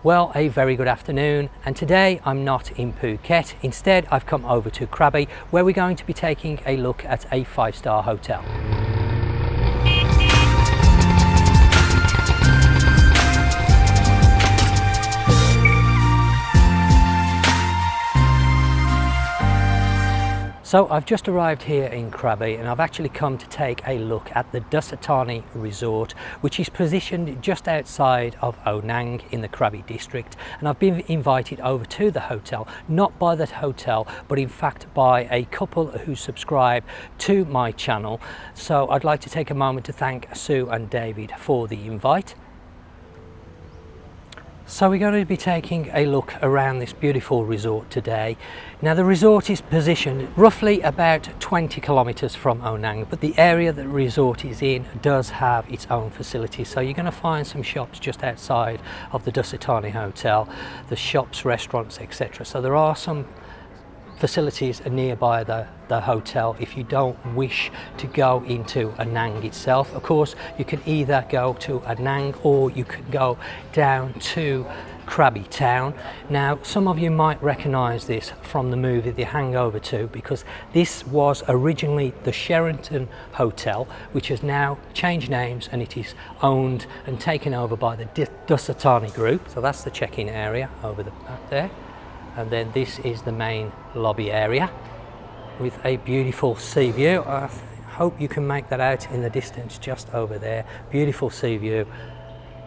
Well, a very good afternoon, and today I'm not in Phuket. Instead, I've come over to Krabi, where we're going to be taking a look at a 5-star hotel. So I've just arrived here in Krabi, and I've actually come to take a look at the Dusit Thani Resort, which is positioned just outside of Onang in the Krabi district. And I've been invited over to the hotel, not by the hotel, but in fact by a couple who subscribe to my channel. So I'd like to take a moment to thank Sue and David for the invite. So we're going to be taking a look around this beautiful resort today. Now the resort is positioned roughly about 20 kilometers from Onang, but the area that the resort is in does have its own facilities. So you're going to find some shops just outside of the Dusit Thani Hotel, the shops, restaurants, etc. So there are some facilities nearby the hotel if you don't wish to go into Onang itself. Of course, you can either go to Onang or you can go down to Krabi town. Now, some of you might recognize this from the movie The Hangover 2, because this was originally the Sheraton Hotel, which has now changed names and it is owned and taken over by the Dusit Thani Group. So that's the check-in area over the back there. And then this is the main lobby area with a beautiful sea view. I hope you can make that out in the distance just over there. Beautiful sea view.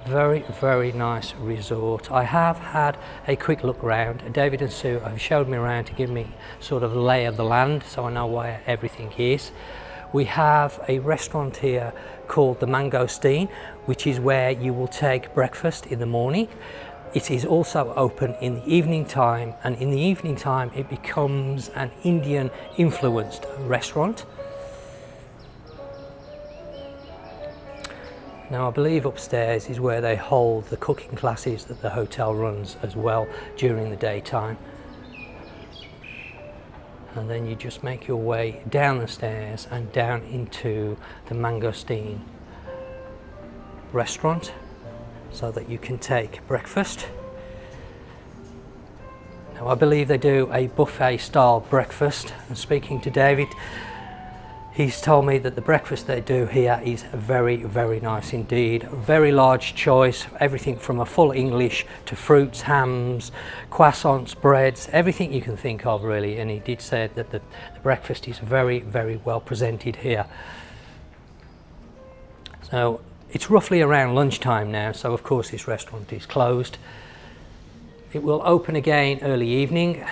Very, very nice resort. I have had a quick look around. David and Sue have showed me around to give me sort of a lay of the land so I know where everything is. We have a restaurant here called the Mangosteen, which is where you will take breakfast in the morning. It is also open in the evening time, and in the evening time it becomes an Indian influenced restaurant. Now I believe upstairs is where they hold the cooking classes that the hotel runs as well during the daytime. And then you just make your way down the stairs and down into the Mangosteen restaurant, so that you can take breakfast. Now I believe they do a buffet style breakfast, and speaking to David, he's told me that the breakfast they do here is very, very nice indeed. A very large choice, everything from a full English to fruits, hams, croissants, breads, everything you can think of really. And he did say that the breakfast is very, very well presented here. So it's roughly around lunchtime now, so of course this restaurant is closed. It will open again early evening.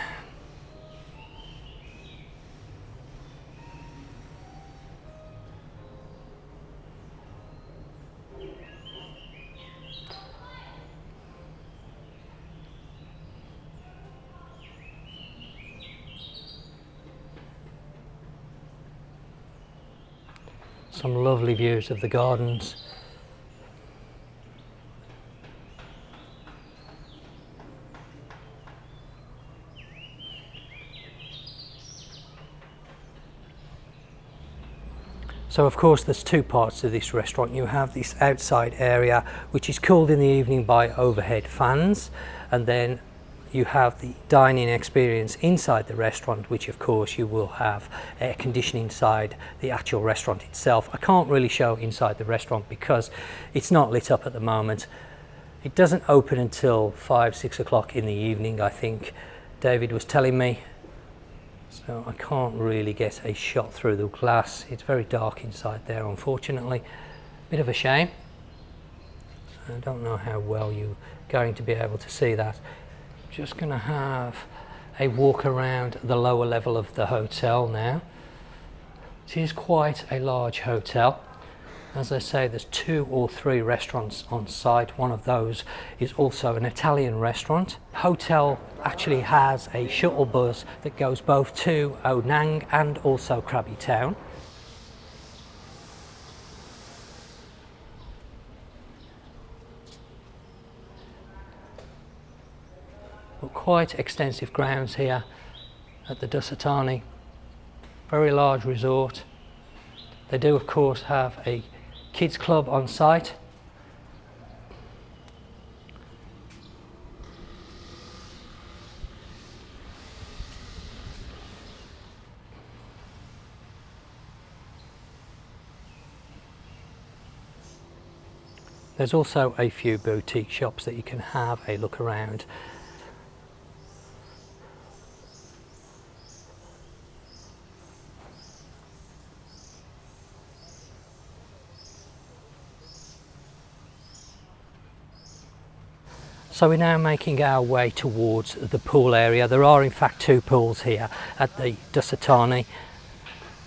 Some lovely views of the gardens. So of course there's two parts to this restaurant. You have this outside area which is cooled in the evening by overhead fans, and then you have the dining experience inside the restaurant, which of course you will have air conditioning inside the actual restaurant itself. I can't really show inside the restaurant because it's not lit up at the moment. It doesn't open until 5-6 o'clock in the evening, I think David was telling me. So I can't really get a shot through the glass. It's very dark inside there, unfortunately. Bit of a shame. I don't know how well you're going to be able to see that. Just going to have a walk around the lower level of the hotel now. It is quite a large hotel. As I say, there's 2 or 3 restaurants on site. One of those is also an Italian restaurant. The hotel actually has a shuttle bus that goes both to Onang and also Krabi town. But quite extensive grounds here at the Dusit Thani. Very large resort. They do of course have a kids club on site. There's also a few boutique shops that you can have a look around. So we're now making our way towards the pool area. There are in fact two pools here at the Dusit Thani.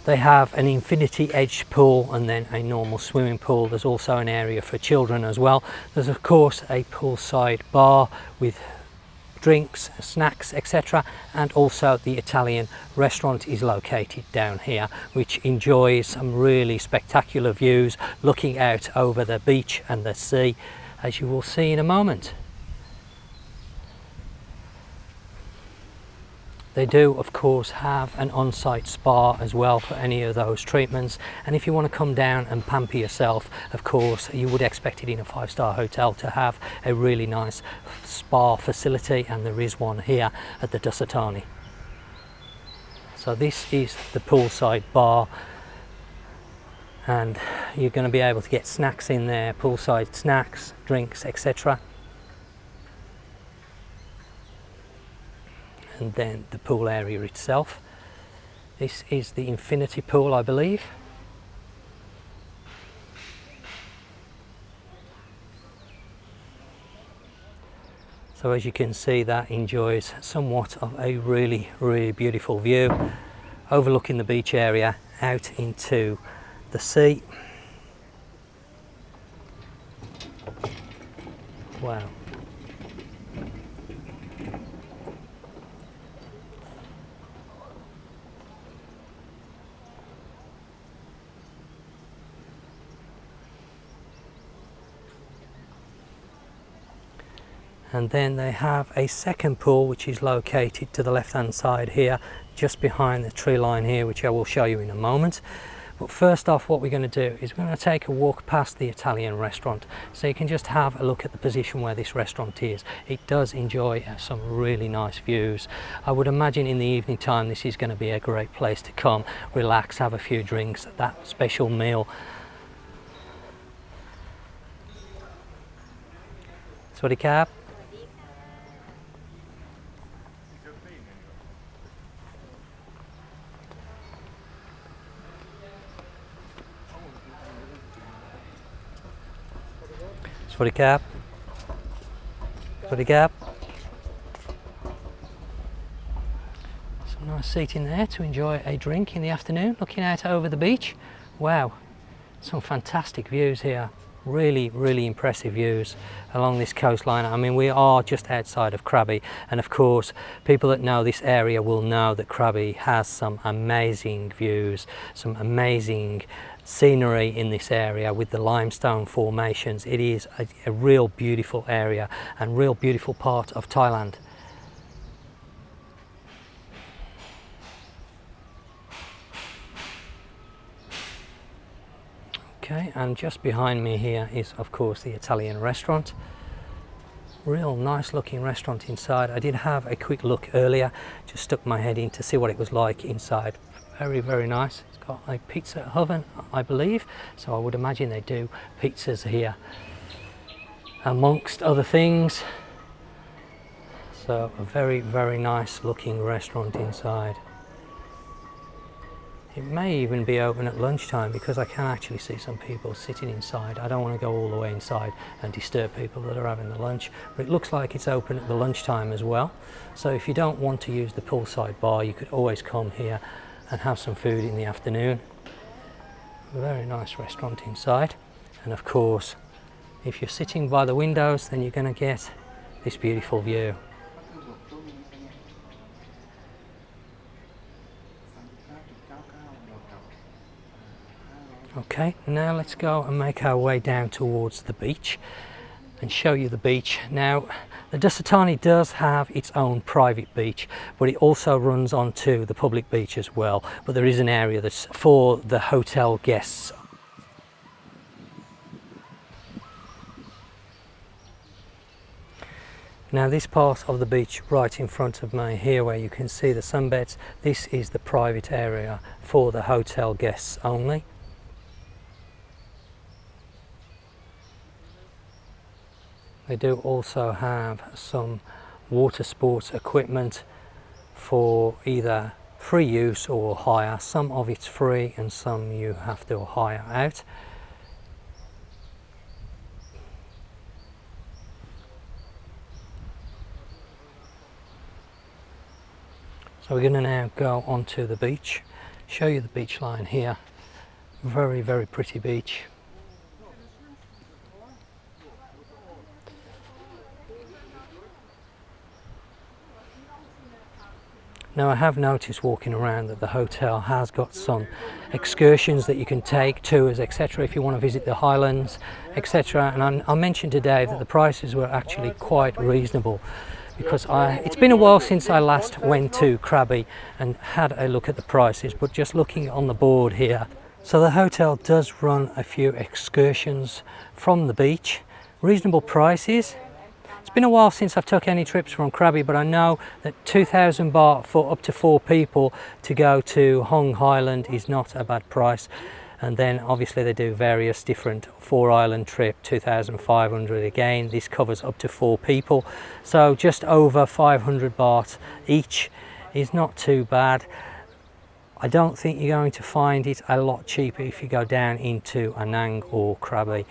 They have an infinity edge pool and then a normal swimming pool. There's also an area for children as well. There's of course a poolside bar with drinks, snacks, etc. And also the Italian restaurant is located down here, which enjoys some really spectacular views looking out over the beach and the sea, as you will see in a moment. They do of course have an on-site spa as well for any of those treatments, and if you want to come down and pamper yourself, of course you would expect it in a 5-star hotel to have a really nice spa facility, and there is one here at the Dusit Thani. So this is the poolside bar, and you're going to be able to get snacks in there, poolside snacks, drinks, etc. And then the pool area itself. This is the infinity pool, I believe. So as you can see, that enjoys somewhat of a really beautiful view overlooking the beach area out into the sea. Wow. And then they have a second pool which is located to the left hand side here, just behind the tree line here, which I will show you in a moment. But first off, what we're going to do is we're going to take a walk past the Italian restaurant, so you can just have a look at the position where this restaurant is. It does enjoy some really nice views. I would imagine in the evening time this is going to be a great place to come, relax, have a few drinks, that special meal. Sawasdee krab. Sawasdee krab. Sawasdee krab. Some nice seating there to enjoy a drink in the afternoon, looking out over the beach. Wow, some fantastic views here. Really impressive views along this coastline. I mean, we are just outside of Krabi, and of course people that know this area will know that Krabi has some amazing views, some amazing scenery in this area with the limestone formations. It is a real beautiful area and real beautiful part of Thailand. Okay, and just behind me here is of course the Italian restaurant. Real nice looking restaurant inside. I did have a quick look earlier, just stuck my head in to see what it was like inside. Very nice. It's got a pizza oven, I believe, so I would imagine they do pizzas here amongst other things. So a very nice looking restaurant inside. It may even be open at lunchtime, because I can actually see some people sitting inside. I don't want to go all the way inside and disturb people that are having the lunch, but it looks like it's open at the lunchtime as well. So if you don't want to use the poolside bar, you could always come here and have some food in the afternoon. A very nice restaurant inside, and of course if you're sitting by the windows, then you're going to get this beautiful view. Okay, now let's go and make our way down towards the beach and show you the beach. Now, the Dusit Thani does have its own private beach, but it also runs onto the public beach as well. But there is an area that's for the hotel guests. Now, this part of the beach right in front of me here, where you can see the sunbeds, this is the private area for the hotel guests only. They do also have some water sports equipment for either free use or hire. Some of it's free and some you have to hire out. So we're going to now go onto the beach, show you the beach line here. Very, very pretty beach. Now I have noticed walking around that the hotel has got some excursions that you can take, tours, etc. if you want to visit the highlands, etc. And I mentioned today that the prices were actually quite reasonable, because it's been a while since I last went to Krabi and had a look at the prices, but just looking on the board here. So the hotel does run a few excursions from the beach, reasonable prices. It's been a while since I've took any trips from Krabi, but I know that 2,000 baht for up to 4 people to go to Hong Island is not a bad price. And then obviously they do various different 4-island trip, 2,500 again. This covers up to 4 people. So just over 500 baht each is not too bad. I don't think you're going to find it a lot cheaper if you go down into Anang or Krabi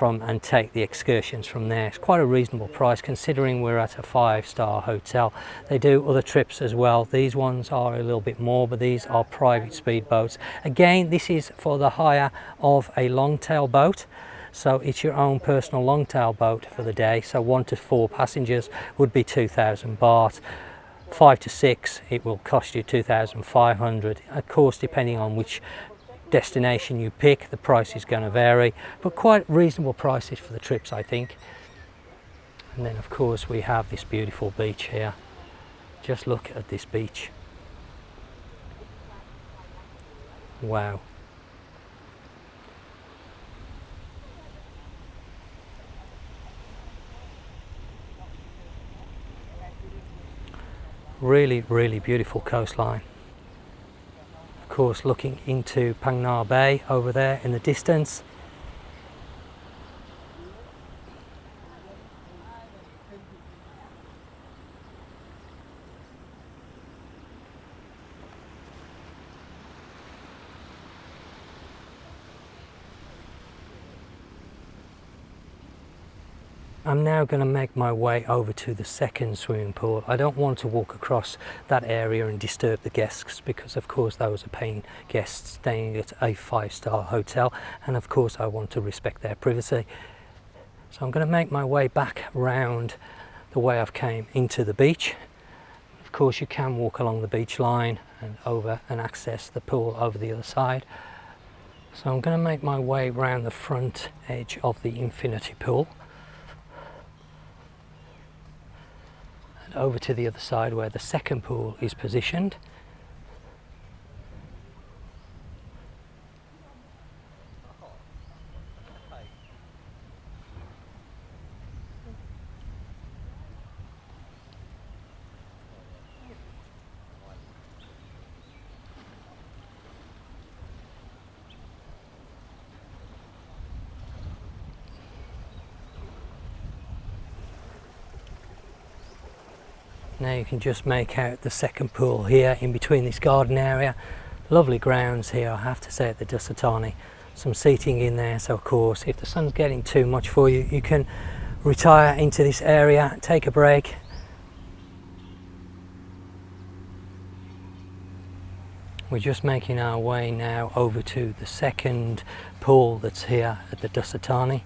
and take the excursions from there. It's quite a reasonable price considering we're at a 5-star hotel. They do other trips as well. These ones are a little bit more, but these are private speedboats. Again, this is for the hire of a long-tail boat. So it's your own personal long-tail boat for the day. So 1 to 4 passengers would be 2,000 baht. 5 to 6, it will cost you 2,500. Of course, depending on which destination you pick, the price is going to vary, but quite reasonable prices for the trips, I think. And then of course we have this beautiful beach here. Just look at this beach. Wow. Really, really beautiful coastline. Of course, looking into Phang Nga Bay over there in the distance. I'm now going to make my way over to the second swimming pool. I don't want to walk across that area and disturb the guests, because of course those are paying guests staying at a 5-star hotel, and of course I want to respect their privacy. So I'm going to make my way back round the way I've came into the beach. Of course you can walk along the beach line and over and access the pool over the other side. So I'm going to make my way round the front edge of the infinity pool over to the other side where the second pool is positioned. Now you can just make out the second pool here in between this garden area. Lovely grounds here, I have to say, at the Dusit Thani. Some seating in there, so of course if the sun's getting too much for you, you can retire into this area, take a break. We're just making our way now over to the second pool that's here at the Dusit Thani.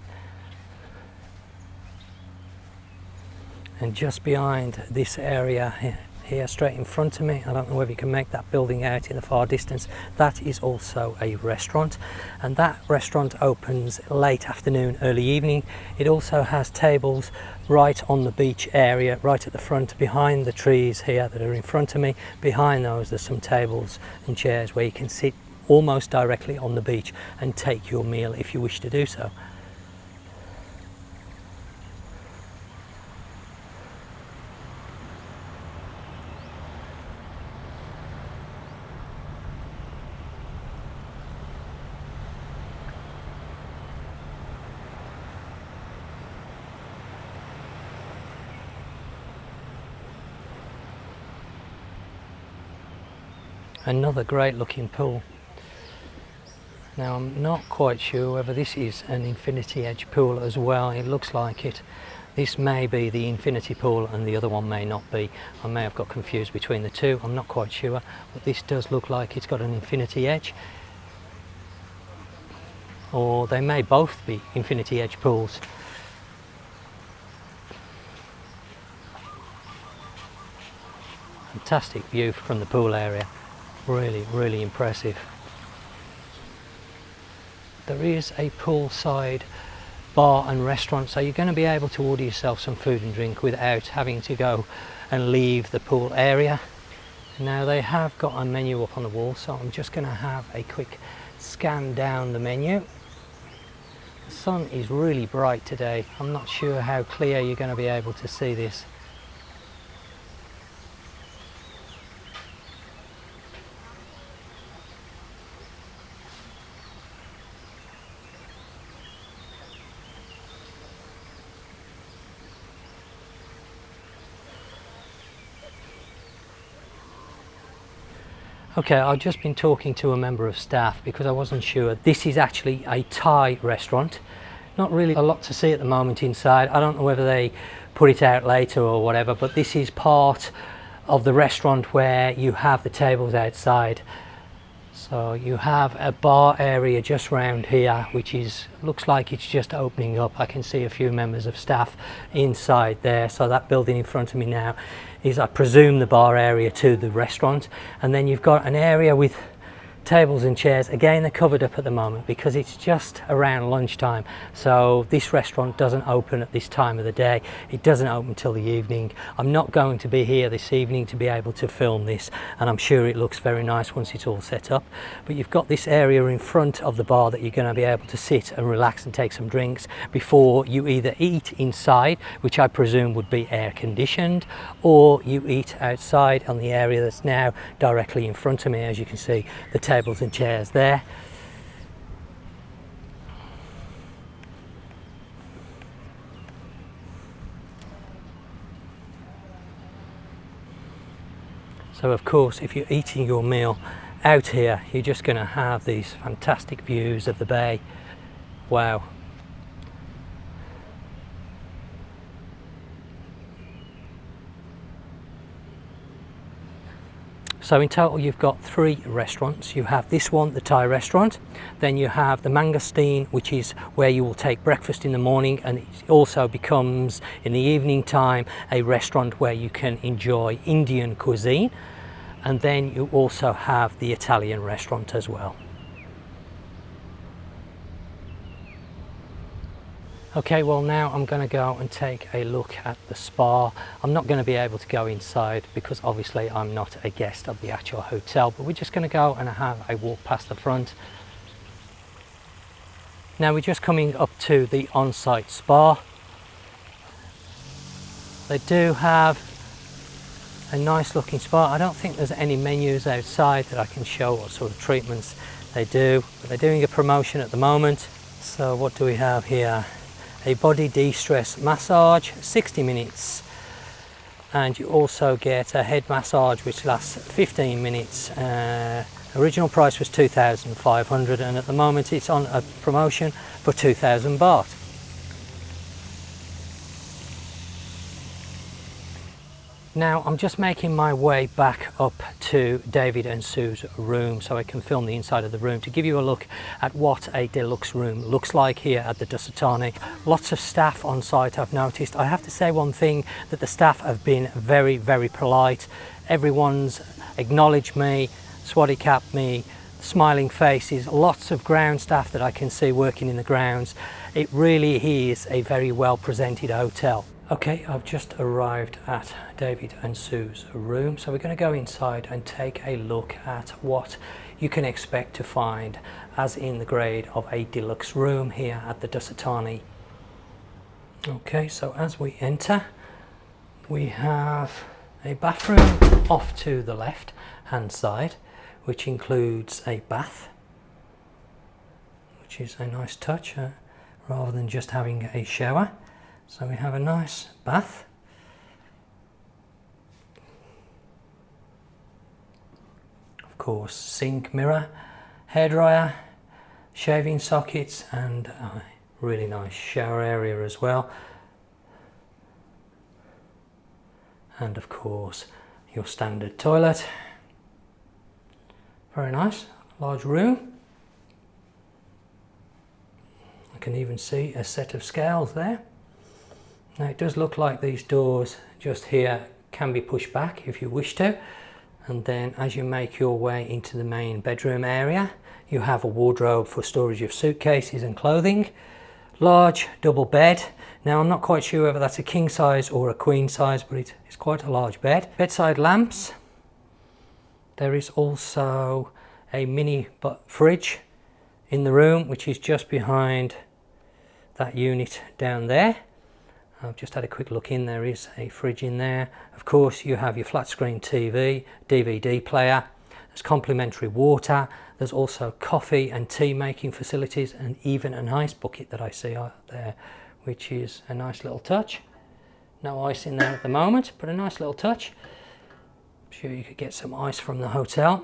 And just behind this area here, straight in front of me, I don't know whether you can make that building out in the far distance, that is also a restaurant, and that restaurant opens late afternoon, early evening. It also has tables right on the beach area, right at the front, behind the trees here that are in front of me. Behind those there's some tables and chairs where you can sit almost directly on the beach and take your meal if you wish to do so. Another great looking pool. Now I'm not quite sure whether this is an infinity edge pool as well. It looks like it. This may be the infinity pool and the other one may not be. I may have got confused between the two. I'm not quite sure, but this does look like it's got an infinity edge. Or they may both be infinity edge pools. Fantastic view from the pool area. Really, really impressive. There is a poolside bar and restaurant, so you're going to be able to order yourself some food and drink without having to go and leave the pool area. Now they have got a menu up on the wall, so I'm just going to have a quick scan down the menu. The sun is really bright today. I'm not sure how clear you're going to be able to see this. Okay, I've just been talking to a member of staff because I wasn't sure. This is actually a Thai restaurant. Not really a lot to see at the moment inside. I don't know whether they put it out later or whatever, but this is part of the restaurant where you have the tables outside. So you have a bar area just round here, which looks like it's just opening up. I can see a few members of staff inside there. So that building in front of me now is, I presume, the bar area to the restaurant. And then you've got an area with tables and chairs. Again, they're covered up at the moment because it's just around lunchtime, so this restaurant doesn't open at this time of the day. It doesn't open till the evening. I'm not going to be here this evening to be able to film this, and I'm sure it looks very nice once it's all set up. But you've got this area in front of the bar that you're going to be able to sit and relax and take some drinks before you either eat inside, which I presume would be air conditioned, or you eat outside on the area that's now directly in front of me. As you can see, the tables and chairs there. So of course, if you're eating your meal out here, you're just going to have these fantastic views of the bay. Wow. So in total you've got 3 restaurants. You have this one, the Thai restaurant, then you have the Mangosteen, which is where you will take breakfast in the morning, and it also becomes in the evening time a restaurant where you can enjoy Indian cuisine, and then you also have the Italian restaurant as well. Okay, well now I'm going to go and take a look at the spa. I'm not going to be able to go inside because obviously I'm not a guest of the actual hotel, but we're just going to go and have a walk past the front. Now we're just coming up to the on-site spa. They do have a nice looking spa. I don't think there's any menus outside that I can show what sort of treatments they do, but they're doing a promotion at the moment. So what do we have here? A body de-stress massage, 60 minutes, and you also get a head massage which lasts 15 minutes. Original price was 2,500 and at the moment it's on a promotion for 2,000 baht. Now I'm just making my way back up to David and Sue's room so I can film the inside of the room to give you a look at what a deluxe room looks like here at the Dusit Thani. Lots of staff on site, I've noticed. I have to say one thing, that the staff have been very, very polite. Everyone's acknowledged me, swatty capped me, smiling faces, lots of ground staff that I can see working in the grounds. It really is a very well presented hotel. Okay, I've just arrived at David and Sue's room, so we're going to go inside and take a look at what you can expect to find as in the grade of a deluxe room here at the Dusit Thani. Okay, so as we enter, we have a bathroom off to the left hand side, which includes a bath, which is a nice touch rather than just having a shower. So we have a nice bath. Of course sink, mirror, hairdryer, shaving sockets, and a really nice shower area as well. And of course your standard toilet. Very nice, large room. I can even see a set of scales there. Now it does look like these doors just here can be pushed back if you wish to, and then as you make your way into the main bedroom area, you have a wardrobe for storage of suitcases and clothing. Large double bed. Now I'm not quite sure whether that's a king size or a queen size, but it's quite a large bed. Bedside lamps. There is also a mini fridge in the room, which is just behind that unit down there. I've just had a quick look in, there is a fridge in there. Of course you have your flat screen TV, DVD player, there's complimentary water, there's also coffee and tea making facilities, and even an ice bucket that I see out there, which is a nice little touch. No ice in there at the moment, but a nice little touch. I'm sure you could get some ice from the hotel.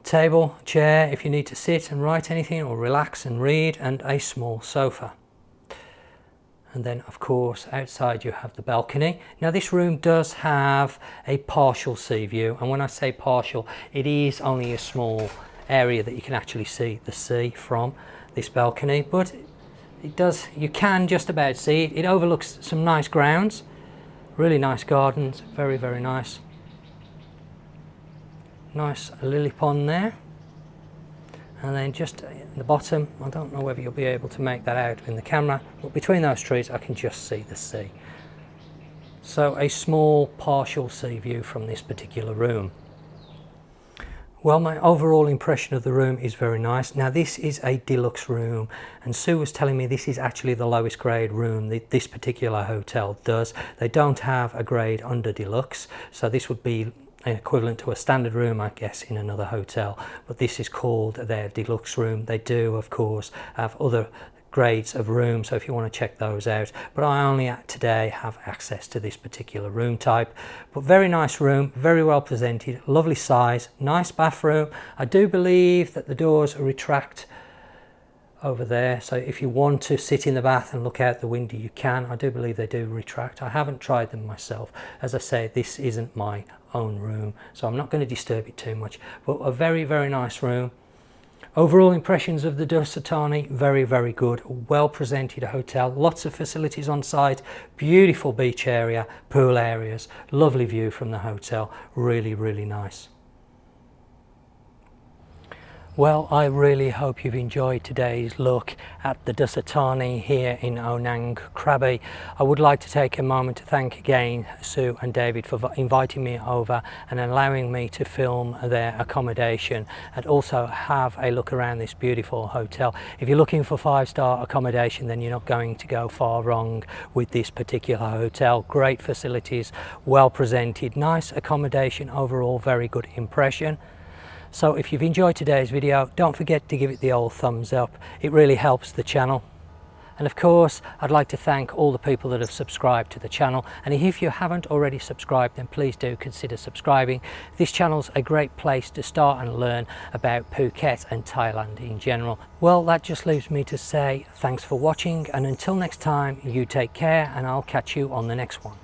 Table, chair if you need to sit and write anything or relax and read, and a small sofa. And then of course outside you have the balcony. Now this room does have a partial sea view, and when I say partial, it is only a small area that you can actually see the sea from this balcony, but it does, you can just about see it. It overlooks some nice grounds, really nice gardens, very, very nice. Nice lily pond there. And then just at the bottom, I don't know whether you'll be able to make that out in the camera, but between those trees I can just see the sea. So a small partial sea view from this particular room. Well, my overall impression of the room is very nice. Now this is a deluxe room, and Sue was telling me this is actually the lowest grade room that this particular hotel does. They don't have a grade under deluxe, so this would be equivalent to a standard room, I guess, in another hotel, but this is called their deluxe room. They do of course have other grades of rooms, so if you want to check those out, but I only today have access to this particular room type. But very nice room, very well presented, lovely size, nice bathroom. I do believe that the doors retract over there, so if you want to sit in the bath and look out the window you can. I do believe they do retract. I haven't tried them myself. As I say, this isn't my own room, so I'm not going to disturb it too much, but a very, very nice room. Overall impressions of the Dusit Thani, very, very good. Well presented hotel, lots of facilities on site, beautiful beach area, pool areas, lovely view from the hotel, really, really nice. Well, I really hope you've enjoyed today's look at the Dusit Thani here in Onang, Krabi. I would like to take a moment to thank again Sue and David for inviting me over and allowing me to film their accommodation and also have a look around this beautiful hotel. If you're looking for 5-star accommodation, then you're not going to go far wrong with this particular hotel. Great facilities, well presented, nice accommodation, overall very good impression. So if you've enjoyed today's video, don't forget to give it the old thumbs up. It really helps the channel. And of course, I'd like to thank all the people that have subscribed to the channel. And if you haven't already subscribed, then please do consider subscribing. This channel's a great place to start and learn about Phuket and Thailand in general. Well, that just leaves me to say thanks for watching, and until next time, you take care, and I'll catch you on the next one.